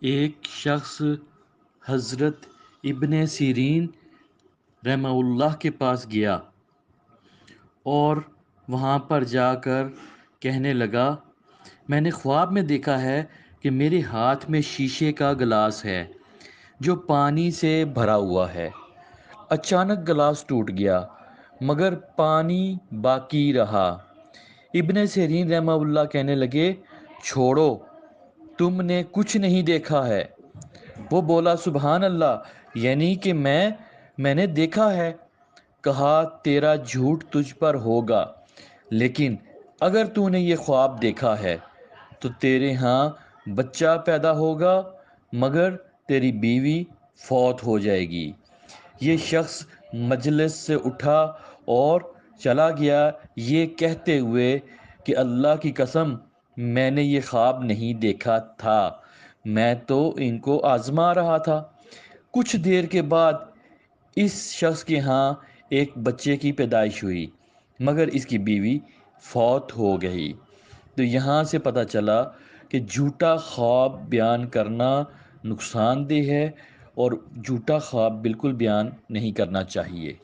ایک شخص حضرت ابن سیرین رحمہ اللہ کے پاس گیا اور وہاں پر جا کر کہنے لگا، میں نے خواب میں دیکھا ہے کہ میرے ہاتھ میں شیشے کا گلاس ہے جو پانی سے بھرا ہوا ہے۔ اچانک گلاس ٹوٹ گیا مگر پانی باقی رہا۔ ابن سیرین رحمہ اللہ کہنے لگے، چھوڑو، تم نے کچھ نہیں دیکھا ہے۔ وہ بولا، سبحان اللہ، یعنی کہ میں نے دیکھا ہے۔ کہا، تیرا جھوٹ تجھ پر ہوگا، لیکن اگر تو نے یہ خواب دیکھا ہے تو تیرے ہاں بچہ پیدا ہوگا مگر تیری بیوی فوت ہو جائے گی۔ یہ شخص مجلس سے اٹھا اور چلا گیا یہ کہتے ہوئے کہ اللہ کی قسم، میں نے یہ خواب نہیں دیکھا تھا، میں تو ان کو آزما رہا تھا۔ کچھ دیر کے بعد اس شخص کے ہاں ایک بچے کی پیدائش ہوئی مگر اس کی بیوی فوت ہو گئی۔ تو یہاں سے پتہ چلا کہ جھوٹا خواب بیان کرنا نقصان دہ ہے اور جھوٹا خواب بالکل بیان نہیں کرنا چاہیے۔